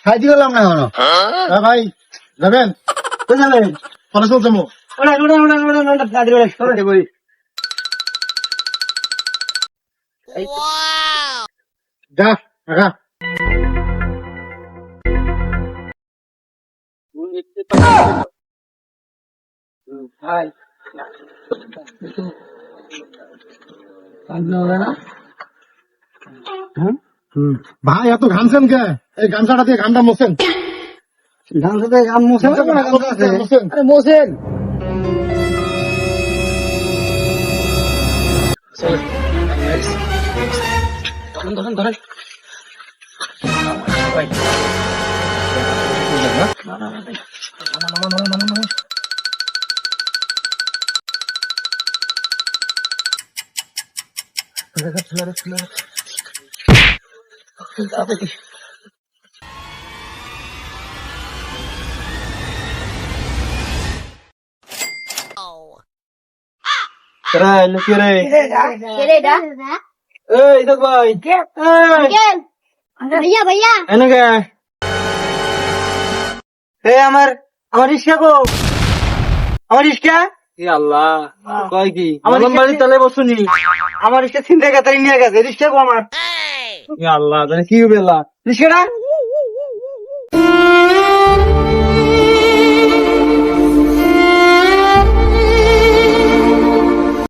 খাইতে গেলাম না এখনো। ভাই যাবেন? কোথায় যাবেন? পরে চলছে মো। যা কাকা। ভাই এত ঘামছেন কে? এই গামছাটা দিয়ে ঘামটা মোছেন। গামছাতে ঘাম মোছেন? আরে মোছেন। भैया भैया আমার রিক্সা গো, আমার রিক্সা। আল্লাহ কয় কি আমার বাড়ির তলে বসুনি, আমার রিক্সা চিন্তা কাতারি নিয়ে গেছে। রিক্সা গো আমার। আল্লাহ জানে কি বেলা রিক্সাটা।